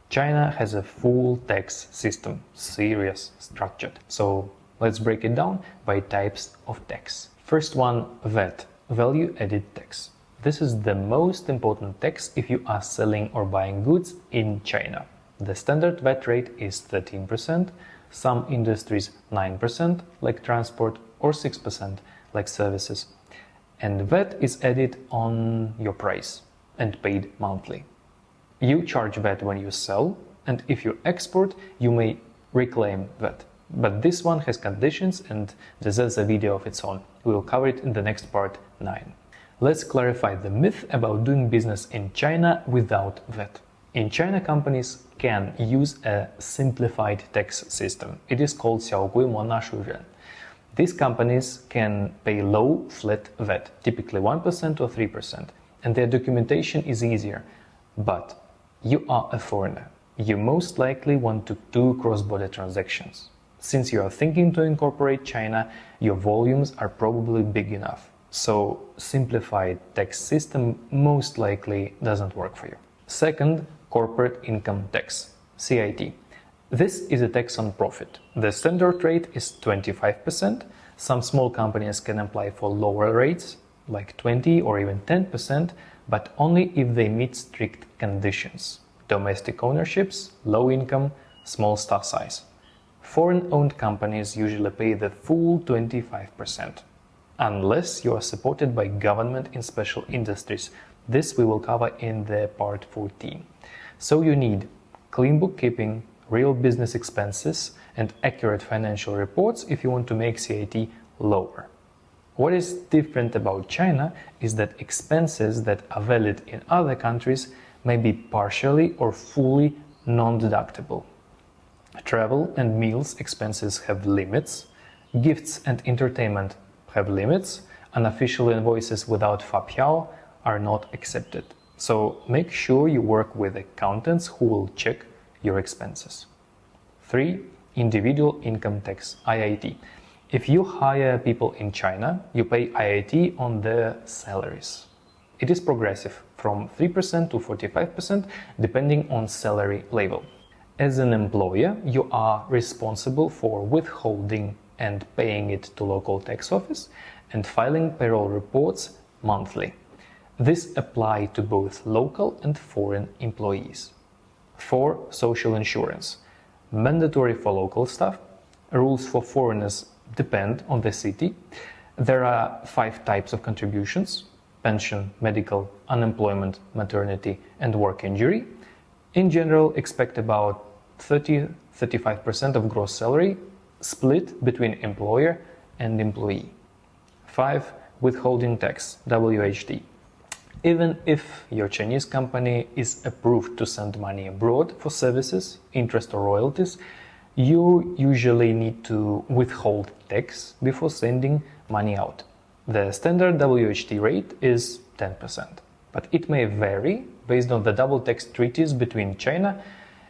China has a full tax system, serious, structured. So let's break it down by types of tax. First one, VAT, value added tax. This is the most important tax if you are selling or buying goods in China. The standard VAT rate is 13%, some industries 9%, like transport, or 6%, like services. And VAT is added on your price and paid monthly. You charge VAT when you sell, and if you export, you may reclaim VAT. But this one has conditions and deserves a video of its own. We will cover it in the next part 9. Let's clarify the myth about doing business in China without VAT. In China, companies can use a simplified tax system. It is called 小规模纳税人. These companies can pay low flat VAT, typically 1% or 3%, and their documentation is easier. But you are a foreigner. You most likely want to do cross-border transactions. Since you are thinking to incorporate China, your volumes are probably big enough. So simplified tax system most likely doesn't work for you. Second, corporate income tax, CIT. This is a tax on profit. The standard rate is 25%. Some small companies can apply for lower rates, like 20 or even 10%, but only if they meet strict conditions. Domestic ownerships, low income, small staff size. Foreign-owned companies usually pay the full 25%, unless you are supported by government in special industries. This we will cover in the part 14. So you need clean bookkeeping, real business expenses, and accurate financial reports if you want to make CIT lower. What is different about China is that expenses that are valid in other countries may be partially or fully non-deductible. Travel and meals expenses have limits, gifts and entertainment have limits, unofficial invoices without FAPIAO are not accepted. So make sure you work with accountants who will check your expenses. 3. Individual income tax, IIT. If you hire people in China, you pay IIT on their salaries. It is progressive, from 3% to 45%, depending on salary level. As an employer, you are responsible for withholding and paying it to local tax office and filing payroll reports monthly. This applies to both local and foreign employees. 4. Social insurance. Mandatory for local staff. Rules for foreigners depend on the city. There are 5 types of contributions: pension, medical, unemployment, maternity, and work injury. In general, expect about 30-35% of gross salary split between employer and employee. 5. Withholding tax, WHT. Even if your Chinese company is approved to send money abroad for services, interest or royalties, you usually need to withhold tax before sending money out. The standard WHT rate is 10%, but it may vary based on the double tax treaties between China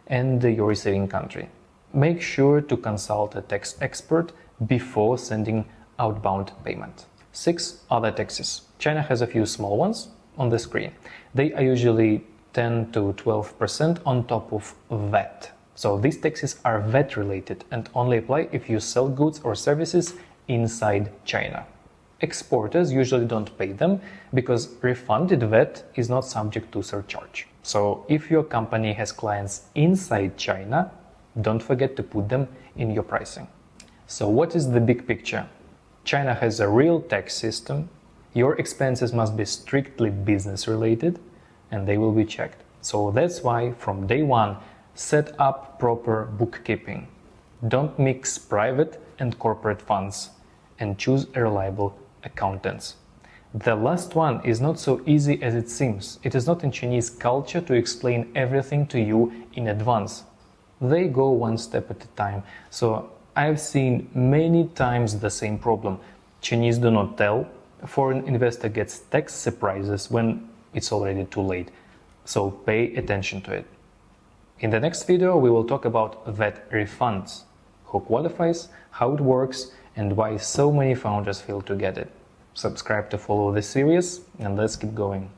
and your receiving country. Make sure to consult a tax expert before sending outbound payment. 6. Other taxes. China has a few small ones on the screen. They are usually 10 to 12% on top of VAT. So these taxes are VAT related and only apply if you sell goods or services inside China. Exporters usually don't pay them because refunded VAT is not subject to surcharge. So if your company has clients inside China, don't forget to put them in your pricing. So what is the big picture? China has a real tax system. Your expenses must be strictly business related and they will be checked. So that's why from day one, set up proper bookkeeping. Don't mix private and corporate funds and choose a reliable accountants. The last one is not so easy as it seems. It is not in Chinese culture to explain everything to you in advance. They go one step at a time. So I've seen many times the same problem. Chinese do not tell. A foreign investor gets tax surprises when it's already too late. So pay attention to it. In the next video, we will talk about VAT refunds, who qualifies, how it works, and why so many founders fail to get it. Subscribe to follow this series, and let's keep going.